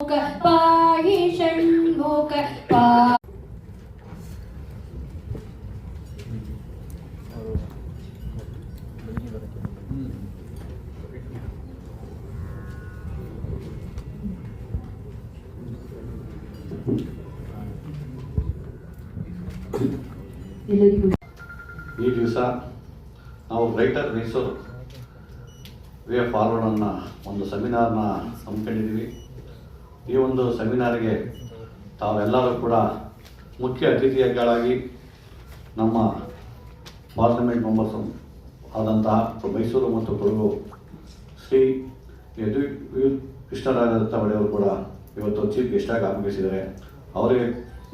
ಪಾಹಿ ಷಣ್ಮುಖ ಈ ದಿವಸ ನಾವು ಗ್ರೇಟರ್ ಮೈಸೂರು ವೇ ಫಾರ್ವರ್ಡ್ ಅನ್ನೋ ಒಂದು ಸೆಮಿನಾರ್ನ ಹಮ್ಮಿಕೊಂಡಿದ್ದೀವಿ. ಈ ಒಂದು ಸೆಮಿನಾರ್ಗೆ ತಾವೆಲ್ಲರೂ ಕೂಡ ಮುಖ್ಯ ಅತಿಥಿಗಳಾಗಿ ನಮ್ಮ ಪಾರ್ಲಿಮೆಂಟ್ ಮೆಂಬರ್ಸ್ ಆದಂತಹ ಮೈಸೂರು ಮತ್ತು ಕೊಡಗು ಶ್ರೀ ಕೃಷ್ಣರಾಜ ಒಡೆಯವರು ಕೂಡ ಇವತ್ತು ಚೀಫ್ ಗೆಸ್ಟಾಗಿ ಆಗಮಿಸಿದ್ದಾರೆ. ಅವರಿಗೆ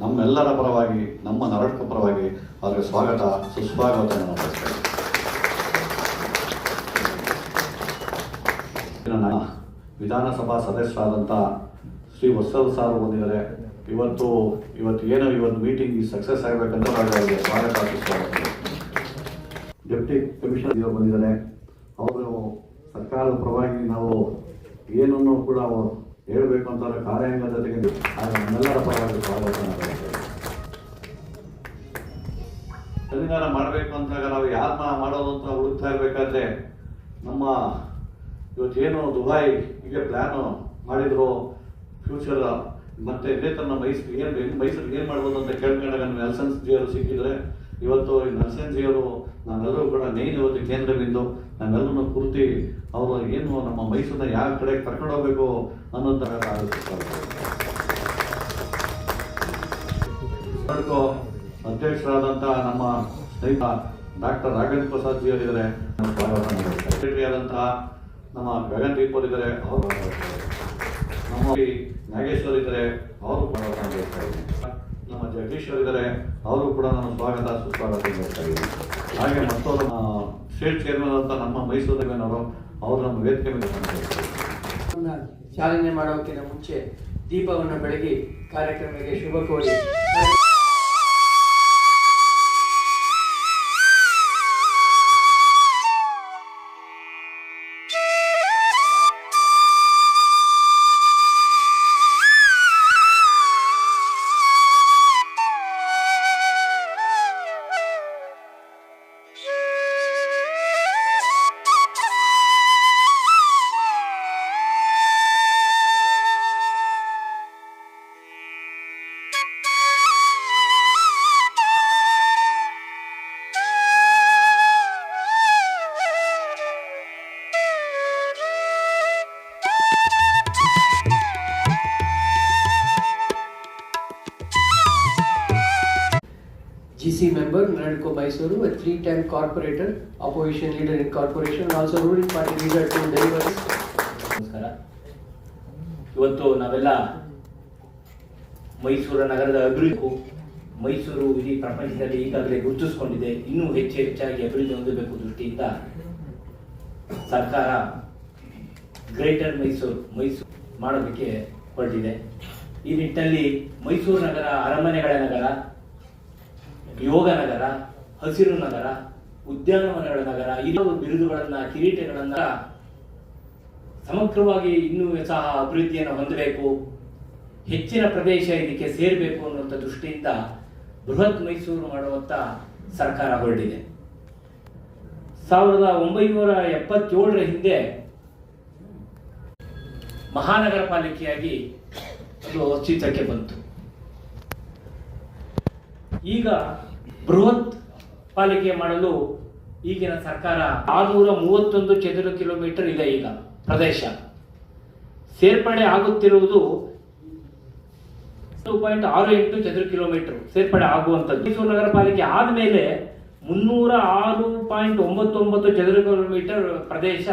ನಮ್ಮೆಲ್ಲರ ಪರವಾಗಿ, ನಮ್ಮ ನರಟಕ ಪರವಾಗಿ ಅವರಿಗೆ ಸ್ವಾಗತ ಸುಸ್ವಾಗತವನ್ನು ಬಯಸ್ತೇನೆ. ನನ್ನ ವಿಧಾನಸಭಾ ಸದಸ್ಯರಾದಂಥ ಶ್ರೀ ವತ್ಸಲ್ ಸಾರು ಬಂದಿದ್ದಾರೆ. ಇವತ್ತು ಮೀಟಿಂಗ್ ಸಕ್ಸಸ್ ಆಗಬೇಕಂತ ಅವರಿಗೆ ಸ್ವಾಗತ ಸುಸ್ವಾಗತ. ಡೆಪ್ಟಿ ಕಮಿಷನರ್ ಇವರು ಬಂದಿದ್ದಾರೆ. ಅವರು ಸರ್ಕಾರದ ಪರವಾಗಿ ನಾವು ಏನನ್ನು ಕೂಡ ಹೇಳಬೇಕು ಅಂತ ಕಾರ್ಯಾಂಗದ ಜೊತೆಗೆ ನಮ್ಮೆಲ್ಲರ ಪರವಾಗಿ ಸ್ವಾಗತ. ಸೆಮಿನಾರ ಮಾಡಬೇಕು ಅಂತಾಗ ನಾವು ಯಾರನ್ನ ಮಾಡೋದು ಅಂತ ಹುಡುಕ್ತಾ ಇರಬೇಕಾದ್ರೆ ನಮ್ಮ ಇವತ್ತೇನು ದುಬೈ ಹೀಗೆ ಪ್ಲ್ಯಾನು ಮಾಡಿದ್ರು ಫ್ಯೂಚರ್ ಮತ್ತೆ ಇದೇ ಥರ ಮೈಸೂರಿಗೆ ಏನು ಮಾಡ್ಬೋದು ಅಂತ ಕೇಳ್ಕೊಂಡಾಗ ನೆಲ್ಸನ್ ಜಿ ಅವರು ಸಿಕ್ಕಿದ್ರೆ ಇವತ್ತು ನೆಲ್ಸನ್ ಜಿ ಅವರು ನಾವೆಲ್ಲರೂ ಕೂಡ ಮೇನ್ ಇವತ್ತು ಕೇಂದ್ರ ಬಿಂದು ನಾವೆಲ್ಲರೂ ಪೂರ್ತಿ ಅವರು ಏನು ನಮ್ಮ ಮೈಸೂರನ್ನ ಯಾವ ಕಡೆ ಕರ್ಕೊಂಡು ಹೋಗ್ಬೇಕು ಅನ್ನೋಂಥ ಅಧ್ಯಕ್ಷರಾದಂಥ ನಮ್ಮ ಸ್ನೇಹಿತ ಡಾಕ್ಟರ್ ರಾಘವೇಂದ್ರ ಪ್ರಸಾದ್ ಜಿ ಅವರಿದ್ದಾರೆ. ಸೆಕ್ರೆಟರಿ ಆದಂತಹ ನಮ್ಮ ಗಗನ್ ದೀಪ್ ಅವರಿದ್ದಾರೆ. ಅವರು ನಮ್ಮ ನಾಗೇಶ್ವರ್ ಇದ್ದಾರೆ. ಅವರು ನಮ್ಮ ಜಗದೀಶ್ ಅವರಿದ್ದಾರೆ. ಅವರು ಕೂಡ ನಾನು ಸ್ವಾಗತ ಸುಸ್ವಾಗತ ಮಾಡ್ತಾ ಇದ್ದೀನಿ. ಹಾಗೆ ಮತ್ತೊಂದು ಸ್ಟೇಟ್ ಚೇರ್ಮನ್ ಅಂತ ನಮ್ಮ ಮೈಸೂರಿನವರು ಅವರು ನಮ್ಮ ವೇದಿಕೆ ಮೇಲೆ ಚಾಲನೆ ಮಾಡೋಕ್ಕಿಂತ ಮುಂಚೆ ದೀಪವನ್ನು ಬೆಳಗಿ ಕಾರ್ಯಕ್ರಮಕ್ಕೆ ಶುಭ ಕೋರಿ GC member, Naradko Mysuru, a 3-time corporator, opposition leader in corporation, and also ruling party leader to deliver. ನಮಸ್ಕಾರ. ಇವತ್ತು ನಾವೆಲ್ಲ ಮೈಸೂರು ನಗರದ ಅಭಿವೃದ್ಧಿ, ಮೈಸೂರು ಇಡೀ ಪ್ರಪಂಚದಲ್ಲಿ ಈಗಾಗಲೇ ಗುರುತಿಸಿಕೊಂಡಿದೆ. ಇನ್ನೂ ಹೆಚ್ಚಾಗಿ ಅಭಿವೃದ್ಧಿ ಹೊಂದಬೇಕು ದೃಷ್ಟಿಯಿಂದ ಸರ್ಕಾರ ಗ್ರೇಟರ್ ಮೈಸೂರು ಮಾಡೋದಕ್ಕೆ ಹೊರಟಿದೆ. ಈ ನಿಟ್ಟಿನಲ್ಲಿ ಮೈಸೂರು ನಗರ ಅರಮನೆಗಳ ನಗರ, ಯೋಗ ನಗರ, ಹಸಿರು ನಗರ, ಉದ್ಯಾನವನಗಳ ನಗರ, ಈ ಬಿರುದುಗಳನ್ನ, ಕಿರೀಟಗಳನ್ನ ಸಮಗ್ರವಾಗಿ ಇನ್ನೂ ಸಹ ಅಭಿವೃದ್ಧಿಯನ್ನು ಹೊಂದಬೇಕು, ಹೆಚ್ಚಿನ ಪ್ರದೇಶ ಇದಕ್ಕೆ ಸೇರಬೇಕು ಅನ್ನುವಂಥ ದೃಷ್ಟಿಯಿಂದ ಬೃಹತ್ ಮೈಸೂರು ಮಾಡುವಂತ ಸರ್ಕಾರ ಹೊರಟಿದೆ. 1977 ಹಿಂದೆ ಮಹಾನಗರ ಪಾಲಿಕೆಯಾಗಿ ಅದು ಅಸ್ತಿತ್ವಕ್ಕೆ ಬಂತು. ಈಗ ಬೃಹತ್ ಪಾಲಿಕೆ ಮಾಡಲು ಈಗಿನ ಸರ್ಕಾರ 631 ಚದರ ಕಿಲೋಮೀಟರ್ ಇದೆ. ಈಗ ಪ್ರದೇಶ ಸೇರ್ಪಡೆ ಆಗುತ್ತಿರುವುದು 2.68 ಚದರ ಕಿಲೋಮೀಟರ್ ಸೇರ್ಪಡೆ ಆಗುವಂಥದ್ದು. ಮೈಸೂರು ನಗರ ಪಾಲಿಕೆ ಆದಮೇಲೆ 306.99 ಚದರ ಕಿಲೋಮೀಟರ್ ಪ್ರದೇಶ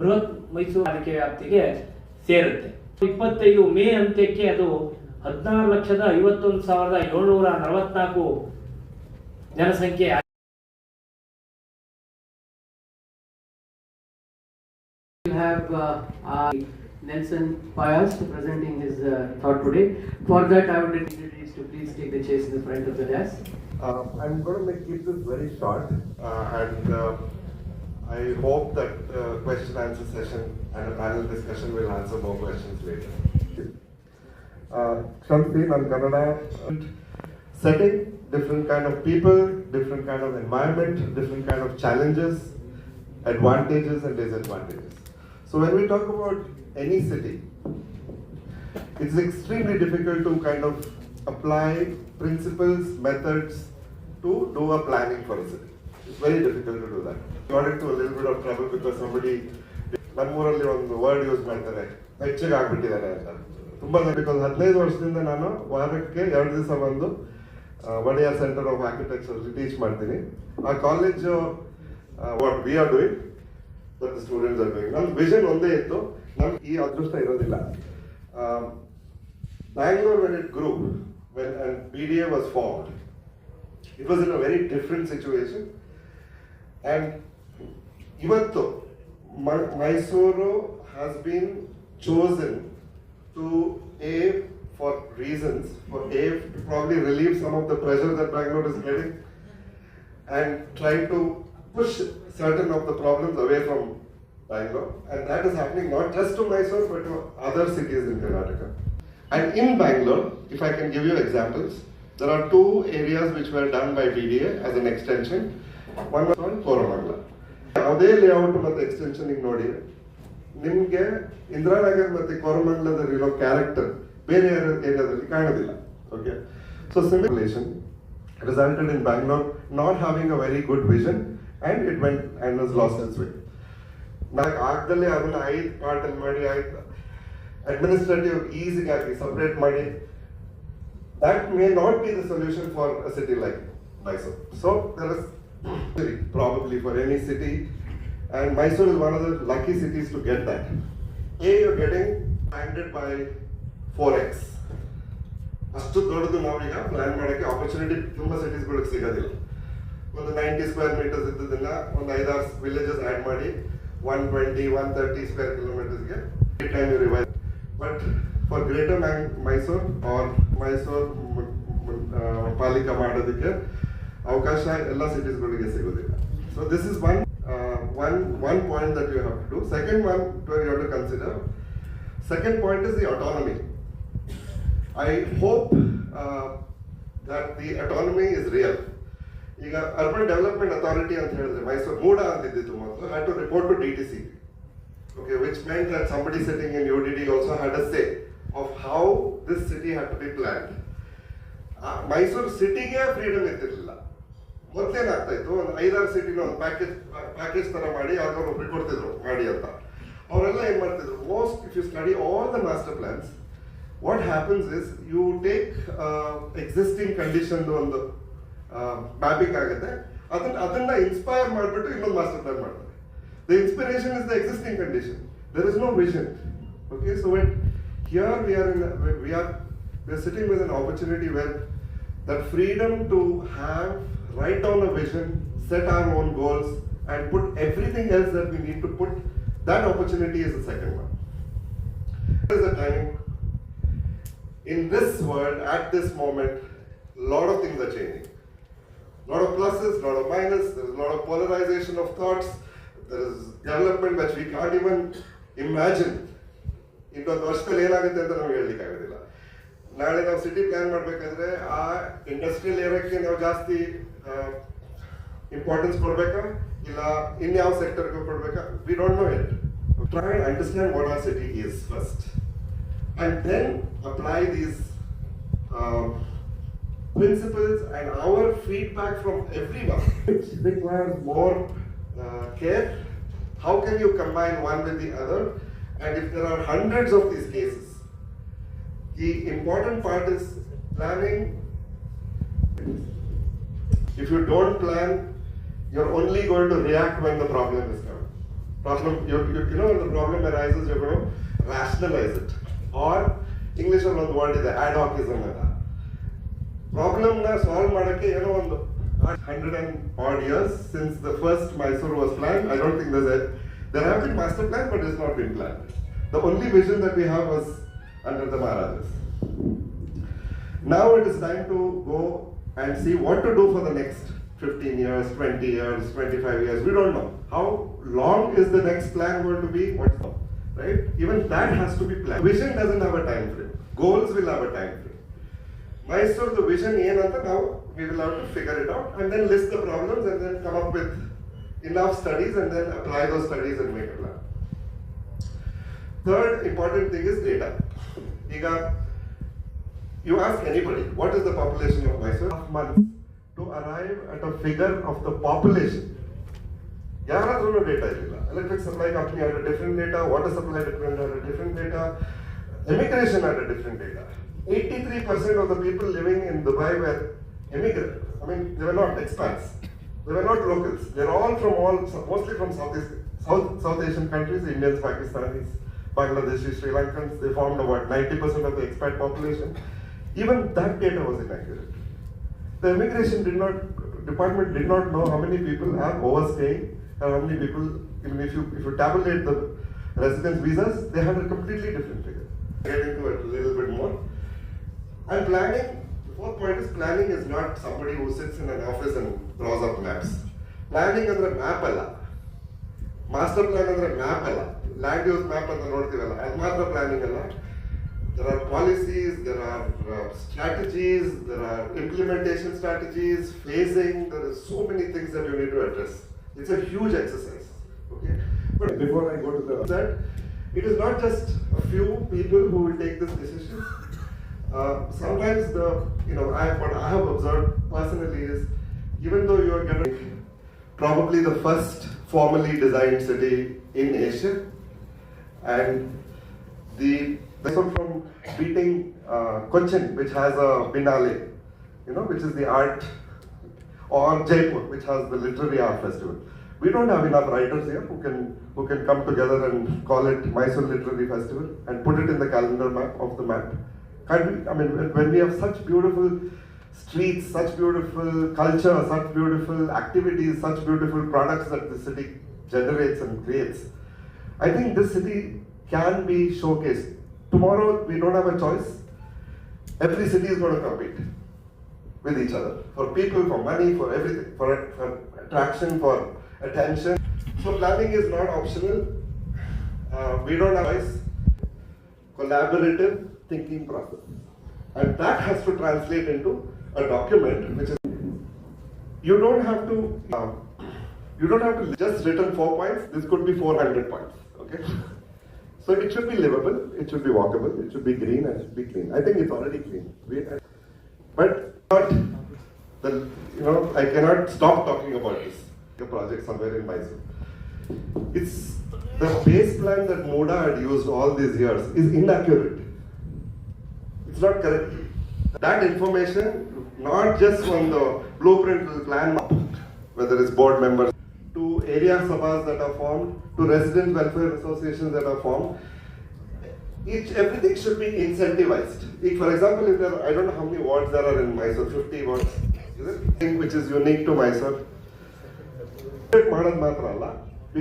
ಬೃಹತ್ ಮೈಸೂರು ಪಾಲಿಕೆ ವ್ಯಾಪ್ತಿಗೆ ಸೇರುತ್ತೆ. 25 ಮೇ ಅಂತ್ಯಕ್ಕೆ ಅದು 16,51,744 ಜನಸಂಖ್ಯೆ. We have Nelson Payas presenting his thought today. For that, I would like dignitaries to please take the chairs in the front of the desk. I'm going to keep this very short, and I hope that question answer session and a panel discussion will answer more questions later. Shamsi, and Kannada. Setting, different kind of people, different kind of environment, different kind of challenges, advantages and disadvantages. So when we talk about any city, it's extremely difficult to kind of apply principles, methods to do a planning for a city. It's very difficult to do that. Got into a little bit of trouble because somebody ನಮ್ಮೂರಲ್ಲಿ ಒಂದು word use ಮಾಡ್ತಾರೆ ಹೆಚ್ಚಿಗೆ ಆಗ್ಬಿಟ್ಟಿದ್ದಾರೆ ಅಂತ ತುಂಬ because 15 ವರ್ಷದಿಂದ ನಾನು ವಾರಕ್ಕೆ 2 ದಿವಸ ಬಂದು ವಡಿಯಾರ್ ಸೆಂಟರ್ ಆಫ್ ಆರ್ಕಿಟೆಕ್ಚರ್ ಟೀಚ್ ಮಾಡ್ತೀನಿ ಆ college what we are doing but the students are doing ನಮ್ಮ ವಿಷನ್ ಒಂದೇ ಇತ್ತು ನಮ್ಗೆ ಈ ಅದೃಷ್ಟ ಇರೋದಿಲ್ಲ Bangalore when it grew and BDA was formed it was in a very different situation and ivattu Mysuru has been chosen to for reasons to probably relieve some of the pressure that Bangalore is getting and try to push certain of the problems away from Bangalore and that is happening not just to Mysore but to other cities in Karnataka. And in Bangalore, if I can give you examples, there are 2 areas which were done by BDA as an extension. One was on Koramangala. Avade layout ಮತ್ತು extension ಗೆ ನೋಡಿ ನಿಮಗೆ ಇಂದಿರಾನಗರ್ ಮತ್ತು ಕೋರಮಂಗಲದಲ್ಲಿ ಇರೋ character ಬೇರೆ ಏರಿಯಾದಲ್ಲಿ ಕಾಣೋದಿಲ್ಲ. Okay. So simulation resulted in Bangalore not having a very good vision and it went and was lost its way. ನಾಲ್ಕು ಆಗದಲ್ಲೇ ಅದನ್ನ 5 ಪಾರ್ಟ್ ಅಲ್ಲಿ ಮಾಡಿ ಆಯ್ತು administrative easy separate money that may not be the solution for a city like Mysore. So there is probably for any city and Mysore is one of the lucky cities to get that. You're getting handed by 4x. ಅಷ್ಟು ದೊಡ್ಡದು ನಾವೀಗ plan ಮಾಡೋಕ್ಕೆ opportunity ತುಂಬ ಸಿಟೀಸ್ಗಳಿಗೆ ಸಿಗೋದಿಲ್ಲ ಒಂದು 90 square metres ಇದ್ದದನ್ನ ಒಂದು 5-6 villages add ಮಾಡಿ 120-130 square ಕಿಲೋಮೀಟರ್ಸ್ಗೆ time you revise But for greater Mysore or Mysore Palika ಮಾಡೋದಕ್ಕೆ ಅವಕಾಶ ಎಲ್ಲ ಸಿಟೀಸ್ಗಳಿಗೆ ಸಿಗೋದಿಲ್ಲ. So this is one point that you have to do. Second one you have to consider. Second point is the autonomy. I hope that the autonomy is real. ಈಗ urban development authority ಅಂತ ಹೇಳಿದ್ರೆ ಮೈಸೂರು ಮೂಡ ಅಂತಿದ್ದು ಮೊದಲು had to report to DTC. Okay, which meant that somebody sitting in UDD also had a say of how this city had to be planned. Mysore ಸಿಟಿಗೆ freedom ಇರ್ತಿರ್ಲಿಲ್ಲ. ಮೊದಲೇನಾಗ್ತಾ ಇತ್ತು ಒಂದು 5-6 ಸಿಟಿನ ಒಂದು package ತರ ಮಾಡಿ ಯಾವ್ದಾದ್ರು ಒಬ್ರಿಗೆ ಕೊಡ್ತಿದ್ರು ಮಾಡಿ ಅಂತ ಅವರೆಲ್ಲ ಏನ್ ಮಾಡ್ತಿದ್ರು most if you study all the master plans what happens is you take existing condition ಒಂದು ಮ್ಯಾಪಿಂಗ್ ಆಗುತ್ತೆ ಅದನ್ನ ಇನ್ಸ್ಪೈರ್ ಮಾಡಿಬಿಟ್ಟು ಇನ್ನೊಂದು ಮಾಸ್ಟರ್ ಪ್ಲಾನ್ ಮಾಡ್ತಾರೆ. The inspiration is the existing condition. There is no vision. Okay, so here we are sitting with an opportunity where that freedom to write down a vision, set our own goals, and put everything else that we need to put. That opportunity is the second one. There is a time in this world at this moment, a lot of things are changing. A lot of pluses, a lot of minuses. There is a lot of polarization of thoughts. There is development which we can't even imagine. ಇನ್ನೊಂದು ವರ್ಷದಲ್ಲಿ ಏನಾಗುತ್ತೆ ಅಂತ ನಮ್ಗೆ ಹೇಳಲಿಕ್ಕೆ ಆಗೋದಿಲ್ಲ. ನಾಳೆ ನಾವು city plan ಮಾಡಬೇಕಾದ್ರೆ ಆ ಇಂಡಸ್ಟ್ರಿಯಲ್ ಏರಿಯಾಕ್ಕೆ ನಾವು ಜಾಸ್ತಿ ಇಂಪಾರ್ಟೆನ್ಸ್ ಕೊಡ್ಬೇಕಾ ಇಲ್ಲ ಇನ್ಯಾವ ಸೆಕ್ಟರ್ಗೆ ಕೊಡ್ಬೇಕಾ we don't know it. Try and understand what our city is first and then apply these principles and our feedback from everyone. It requires more care. How can you combine one with the other? And if there are hundreds of these cases, the important part is planning. If you don't plan, you're only going to react when the problem is coming. You know when the problem arises, you're going to rationalize it. Or English on one word is ad hocism. Problem na solve ಮಾಡಕ್ಕೆ ಏನೋ ಒಂದು 100 and odd years since the first Mysore was planned. I don't think there have been master plans, but it's not been planned. The only vision that we have was under the Maharajas. Now it is time to go and see what to do for the next 15 years, 20 years, 25 years. We don't know. How long is the next plan going to be? right? Even that has to be planned. Vision doesn't have a time frame. Goals will have a time frame. Mysore, the vision now we will have to figure it out and then list the problems and then come up with enough studies and then apply those studies and make a plan. Third important thing is data. You ask anybody, what is the population of Mysore? Months to arrive at a figure of the population. ಯಾರಾದ್ರೂ data ಇರಲಿಲ್ಲ. Electric supply company had a different data, water supply department had a different data, immigration had a different data. 83% of the people living in Dubai were immigrants. I mean, they were not expats. They were not locals. They're all mostly from South Asian countries, Indians, Pakistanis, Bangladeshis, Sri Lankans. They formed about 90% of the expat population. Even that data was inaccurate. The immigration department did not know how many people are overstaying and how many people, even if you tabulate the residence visas, they had a completely different figure. Get into it a little bit more. And planning, the fourth point is planning is not somebody who sits in an office and draws up maps. Planning is a map alla. Master plan is a map alla. Land use map and the planning alla. There are policies, there are strategies, there are implementation strategies, phasing, there are so many things that you need to address. It's a huge exercise, okay? But before I go to that, it is not just a few people who will take this decision. Sometimes what I have observed personally is, even though you are getting probably the first formally designed city in Asia, and from beating Cochin, which has a Biennale, which is the art, or Jaipur, which has the literary art festival. We don't have enough writers here who can come together and call it Mysore Literary Festival and put it in the calendar map of the map. Can't we? I mean, when we have such beautiful streets, such beautiful culture, such beautiful activities, such beautiful products that the city generates and creates, I think this city can be showcased. Tomorrow, we don't have a choice. Every city is going to compete with each other. For people, for money, for everything. For attraction, for attention. So planning is not optional. We don't have a choice. Collaborative thinking process. And that has to translate into a document which is, you don't have to just written 4 points. This could be 400 points, okay? So it should be livable, it should be walkable, it should be green, and it should be clean. I think it's already clean. But I cannot stop talking about this project somewhere in Mysore. It's the base plan that MODA had used all these years is inaccurate. It's not correct. That information, not just on the blueprint plan, whether it's board members, to area sabhas that are formed, to resident welfare associations that are formed, everything should be incentivized. For example, if I don't know how many wards there are in Mysore, 50 wards, is it? Which is unique to Mysore. We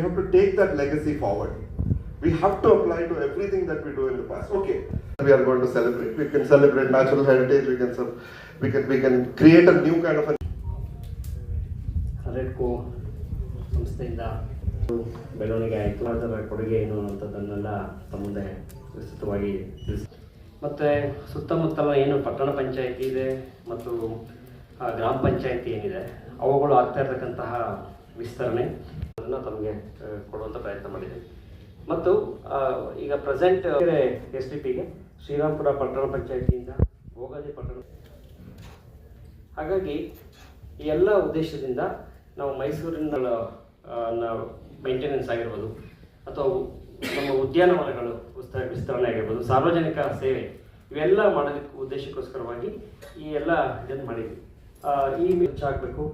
have to take that legacy forward. We have to apply to everything that we do in the past. Okay, we are going to celebrate. We can celebrate natural heritage. We can create a new kind of a. Redco ಸಂಸ್ಥೆಯಿಂದ ಬೆಳವಣಿಗೆ ಆಯಿತು. ಅದರ ಕೊಡುಗೆ ಏನು ಅನ್ನೋಂಥದ್ದನ್ನೆಲ್ಲ ತಮ್ಮ ಮುಂದೆ ವಿಸ್ತೃತವಾಗಿ ತಿಳಿಸಿ. ಮತ್ತು ಸುತ್ತಮುತ್ತಲ ಏನು ಪಟ್ಟಣ ಪಂಚಾಯಿತಿ ಇದೆ ಮತ್ತು ಗ್ರಾಮ ಪಂಚಾಯಿತಿ ಏನಿದೆ ಅವುಗಳು ಆಗ್ತಾ ಇರತಕ್ಕಂತಹ ವಿಸ್ತರಣೆ ಅದನ್ನು ತಮಗೆ ಕೊಡುವಂಥ ಪ್ರಯತ್ನ ಮಾಡಿದ್ದೀವಿ. ಮತ್ತು ಈಗ ಪ್ರೆಸೆಂಟ್ SDPಗೆ ಶ್ರೀರಾಮ್ಪುರ ಪಟ್ಟಣ ಪಂಚಾಯಿತಿಯಿಂದ ಭೋಗಾದಿ ಪಟ್ಟಣ, ಹಾಗಾಗಿ ಈ ಎಲ್ಲ ಉದ್ದೇಶದಿಂದ ನಾವು ಮೈಸೂರಿನ ಮೇಂಟೆನೆನ್ಸ್ ಆಗಿರ್ಬೋದು ಅಥವಾ ನಮ್ಮ ಉದ್ಯಾನವನಗಳು ವಿಸ್ತರಣೆ ಆಗಿರ್ಬೋದು, ಸಾರ್ವಜನಿಕ ಸೇವೆ ಇವೆಲ್ಲ ಮಾಡೋದಕ್ಕೆ ಉದ್ದೇಶಕ್ಕೋಸ್ಕರವಾಗಿ ಈ ಎಲ್ಲ ಇದನ್ನು ಮಾಡಿದ್ವಿ. ಈ ಹೆಚ್ಚಾಗಬೇಕು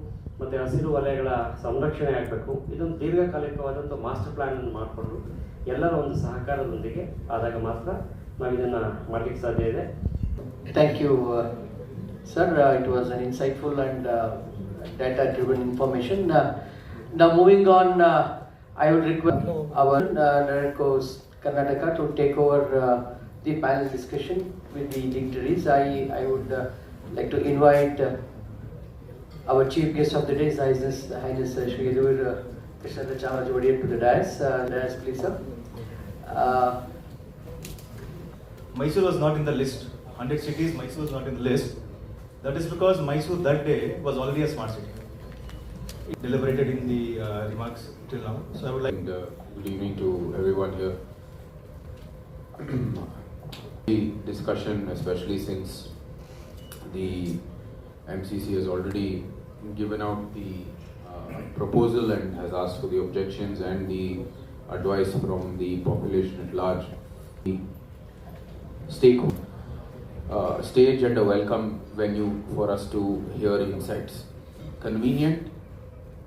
ಮತ್ತು ಹಸಿರು ವಲಯಗಳ ಸಂರಕ್ಷಣೆ ಆಗಬೇಕು. ಇದೊಂದು ದೀರ್ಘಕಾಲಿಕವಾದಂಥ ಮಾಸ್ಟರ್ ಪ್ಲ್ಯಾನನ್ನು ಮಾಡಿಕೊಂಡು ಎಲ್ಲರ ಒಂದು ಸಹಕಾರದೊಂದಿಗೆ ಆದಾಗ ಮಾತ್ರ ನಾವು ಇದನ್ನು ಮಾಡಲಿಕ್ಕೆ ಸಾಧ್ಯ ಇದೆ. Thank you, sir. It was an insightful and data-driven information. Now moving on, I would request our Director Karnataka to take over the panel discussion with the dignitaries. I would like to invite our chief guest of the day, His Highness Shri Yadur Krishna Chamaraj Odiyan, to the dais. Please, sir. Mysore was not in the list. 100 cities, Mysore was not in the list. That is because Mysore that day was already a smart city. Deliberated in the remarks till now. So I would like. Good evening to everyone here. The discussion, especially since the MCC has already given out the proposal and has asked for the objections and the advice from the population at large. The stage and a welcome venue for us to hear insights. Convenient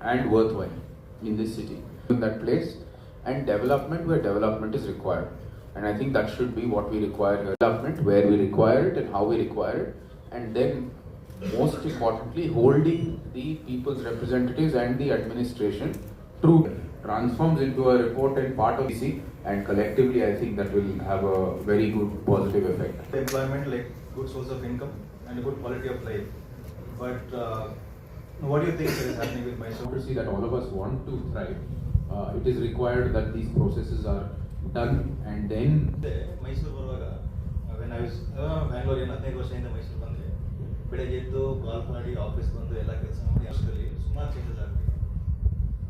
and worthwhile in this city, in that place, and development where development is required. And I think that should be what we require here. Development where we require it and how we require it, and then most importantly holding the people's representatives and the administration true transforms into a report and part of DC, and collectively I think that will have a very good positive effect. Employment, like good source of income and a good quality of life. But what do you think is happening with Mysore? Democracy that all of us want to thrive, it is required that these processes are done and then. Mysore ಬರುವಾಗ when I was Bangalore 15 ವರ್ಷದಿಂದ ಮೈಸೂರು ಬಂದೆ, ಬೆಳಗ್ಗೆ ಎದ್ದು ಕಾಲ್ ಮಾಡಿ office ಬಂದು ಎಲ್ಲ ಕೆಲಸ ಮಾಡಿ ಅಷ್ಟರಲ್ಲಿ ಸುಮಾರು ಚೇಂಜಸ್ ಆಗ್ತಿದೆ.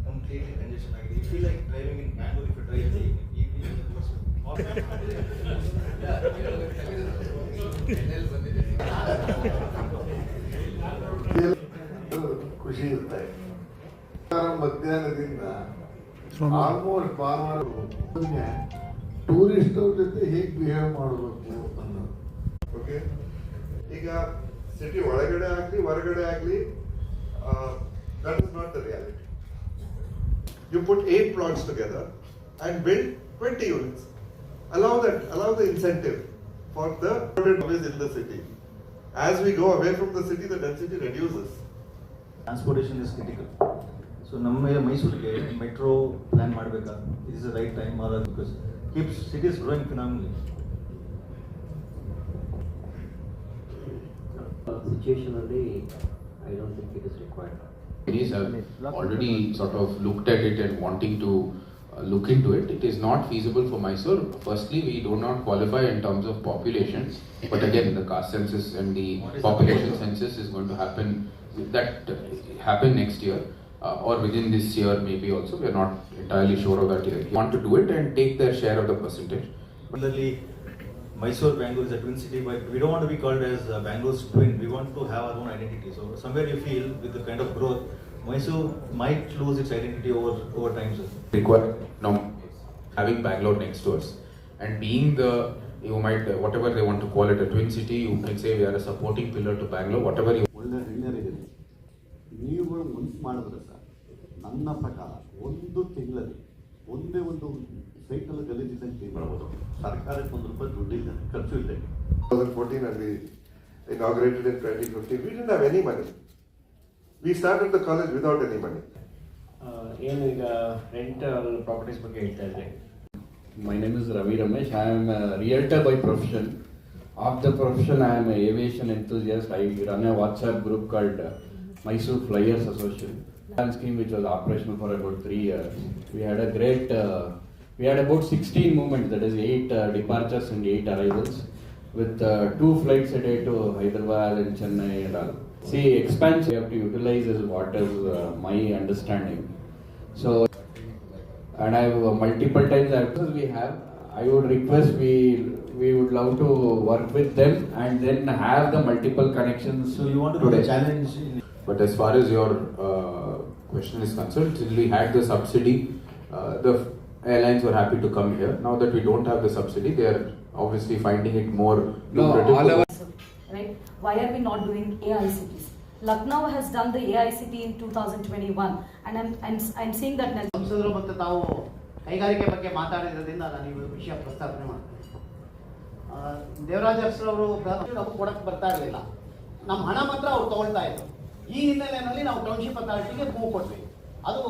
Completely congestion ಆಗಿದೆ. You feel like driving in Bangalore if you drive in the evening. ಖುಷಿ ಇರ್ತಾರೆ. ಮಧ್ಯಾಹ್ನದಿಂದ ಆಲ್ಮೋಸ್ಟ್ ಭಾನುವಾರ ಟೂರಿಸ್ಟ್ ಅವ್ರ ಜೊತೆ ಹೇಗೆ ಬಿಹೇವ್ ಮಾಡಬೇಕು ಅನ್ನೋದು. ಓಕೆ, ಈಗ ಸಿಟಿ ಒಳಗಡೆ ಆಗಲಿ ಹೊರಗಡೆ ಆಗಲಿ, that is not the reality. You put 8 plots together and build 20 units. Allow the incentive for the always in the city. As we go away from the city, the density reduces. Transportation is critical. So ನಮ್ಮ ಮೈಸೂರಿಗೆ metro plan ಮಾಡಬೇಕಾ? It is the right time or because keeps cities growing phenomenally. Situation only, I don't think it is required. Cities have already sort of looked at it and wanting to look into it. It is not feasible for Mysore. Firstly, we do not qualify in terms of population, but again, the caste census and the population census is going to happen next year or within this year maybe also. We are not entirely sure of that yet. We want to do it and take their share of the percentage. Similarly, Mysore, Bangalore is a twin city, but we don't want to be called as Bangalore's twin. We want to have our own identity. So somewhere you feel with the kind of growth, Mysore might lose its identity over time. So. Require now having Bangalore next to us and being you might whatever they want to call it, a twin city. You can say we are a supporting pillar to Bangalore. Whatever you. ಒಳ್ಳೆ ಹಿರಿಯರಿದೆ, ನೀವುಗಳು ಮನಸ್ಸು ಮಾಡಿದ್ರೆ sir, ನನ್ನ ಪ್ರಕಾರ ಒಂದು ತಿಂಗಳಲ್ಲಿ ಒಂದೇ ಒಂದು ಸೈಕಲ್ ಗಲೀಜಿದ್ದಂಗೆ ಕ್ಲೀನ್ ಮಾಡ್ಬೋದು. ಸರ್ಕಾರಕ್ಕೆ ₹1 ದುಡ್ಡು ಇಲ್ಲ, ಖರ್ಚು ಇಲ್ಲ. 2014 and we inaugurated in 2015. We didn't have any money. We started the college without any money. ಏನು ಈಗ ರೆಂಟಲ್ ಪ್ರಾಪರ್ಟೀಸ್ ಬಗ್ಗೆ ಹೇಳ್ತಾ ಇದ್ದೆ. My name is Ravi Ramesh. I am a realtor by profession. Of the profession, I am an aviation enthusiast. I run a WhatsApp group called Mysore Flyers Association. One scheme which was operational for about 3 years. We had a great, we had about 16 movements, that is 8 departures and 8 arrivals, with 2 flights a day to Hyderabad and Chennai and all. See, expansion we have to utilize is what is my understanding. So, and I have multiple times I would request we would love to work with them and then have the multiple connections. So you want to put a challenge in. But as far as your question is concerned, till we had the subsidy, the airlines were happy to come here. Now that we don't have the subsidy, they are obviously finding it more lucrative. Right? Why are we not doing AICTs? Lucknow has done the AICT in 2021, and I'm seeing that. ಸಂಸದರು ಮತ್ತು ತಾವು ಕೈಗಾರಿಕೆ ಬಗ್ಗೆ ಮಾತಾಡಿದ್ರಿಂದ ನಾನು ಈ ವಿಷಯ ಪ್ರಸ್ತಾಪನೆ ಮಾಡ್ತೀನಿ. ದೇವರಾಜ ಅರಸರವರು ನಾವು ಕೊಡಕ್ಕೆ ಬರ್ತಾ ಇರಲಿಲ್ಲ, ನಮ್ಮ ಹಣ ಮಾತ್ರ ಅವ್ರು ತಗೊಳ್ತಾ ಇದ್ರು. ಈ ಹಿನ್ನೆಲೆಯಲ್ಲಿ ನಾವು ಟೌನ್ಶಿಪ್ ಅಥಾರಿಟಿಗೆ ಮೂವ್ ಕೊಟ್ವಿ. ಅದು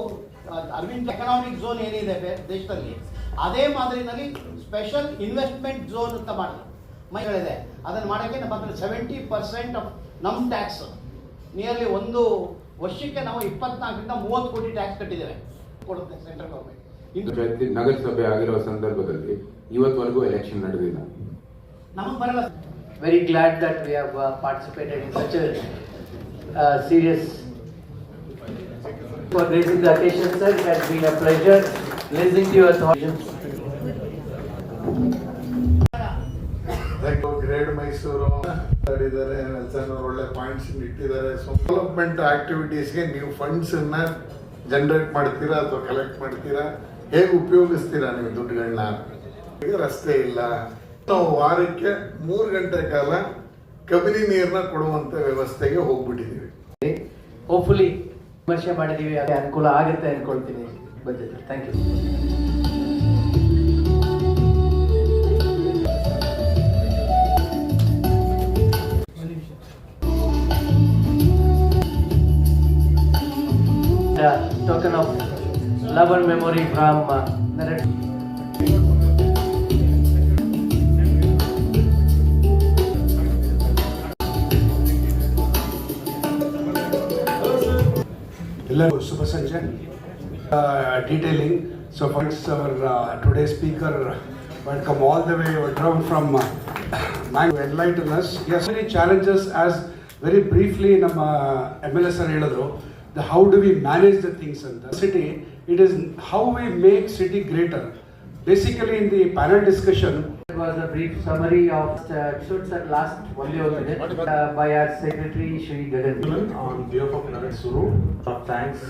ಅರವಿಂದ್ ಎಕನಾಮಿಕ್ ಝೋನ್ ಏನಿದೆ ದೇಶದಲ್ಲಿ, ಅದೇ ಮಾದರಿನಲ್ಲಿ ಸ್ಪೆಷಲ್ ಇನ್ವೆಸ್ಟ್ಮೆಂಟ್ ಝೋನ್ ಅಂತ ಮಾಡಿದ್ರು. ಮೈಗಳಿದೆ ಅದನ್ನು ಮಾಡೋಕ್ಕೆ ನಮ್ಮ ಹತ್ರ 70% ಆಫ್ ನಮ್ಮ ಟ್ಯಾಕ್ಸ್, ನಿಯರ್ಲಿ ಒಂದು ವರ್ಷಕ್ಕೆ ನಾವು 24 ರಿಂದ 30 ಕೋಟಿ ಟ್ಯಾಕ್ಸ್ ಕಟ್ಟಿದ್ದೇವೆ ಕೊಡುತ್ತೆ ಸೆಂಟ್ರಲ್ ಗೌರ್ಮೆಂಟ್. ಈಗ ನಗರಸಭೆ ಆಗಿರೋ ಸಂದರ್ಭದಲ್ಲಿ ಇವತ್ತವರೆಗೂ ಎಲೆಕ್ಷನ್ ನಡೆದಿಲ್ಲ. Very glad that we have participated in such a serious. For raising the occasion, sir, it has been a pleasure listening to your thoughts. Grade Mysuru ಮಾಡಿದ್ದಾರೆ, ನೆಲ್ಸನ್ ಅವರು ಒಳ್ಳೆ ಪಾಯಿಂಟ್ಸ್ ಇಟ್ಟಿದ್ದಾರೆ. ಡೆವಲಪ್ಮೆಂಟ್ ಆಕ್ಟಿವಿಟೀಸ್ಗೆ ನೀವು ಫಂಡ್ಸ್ ಅನ್ನ ಜನರೇಟ್ ಮಾಡ್ತೀರಾ ಅಥವಾ collect ಮಾಡ್ತೀರಾ, ಹೇಗೆ ಉಪಯೋಗಿಸ್ತೀರಾ ನೀವು ದುಡ್ಡುಗಳನ್ನ? ಈಗ ರಸ್ತೆ ಇಲ್ಲ, ನಾವು ವಾರಕ್ಕೆ 3 ಗಂಟೆ ಕಾಲ ಕಬಿನಿ ನೀರನ್ನ ಕೊಡುವಂತ ವ್ಯವಸ್ಥೆಗೆ ಹೋಗ್ಬಿಟ್ಟಿದ್ದೀವಿ. Hopefully ವಿಮರ್ಶೆ ಮಾಡಿದೀವಿ, ಅದೇ ಅನುಕೂಲ ಆಗುತ್ತೆ ಅನ್ಕೊಳ್ತೀನಿ budget. Thank you. Token of love and memory from narrative. ಶುಭ ಸಂಜೆ. Detailing. So first our today's speaker will come all the way down from to enlighten us. Yes, many challenges as very briefly ನಮ್ಮ MLS ಹೇಳಿದ್ರು. How do we manage the things in the city? It is how we make city greater. Basically in the panel discussion, It was a brief summary of the episodes that last only a minute by our secretary Shri Gagan. On behalf of Nagar Suru, thanks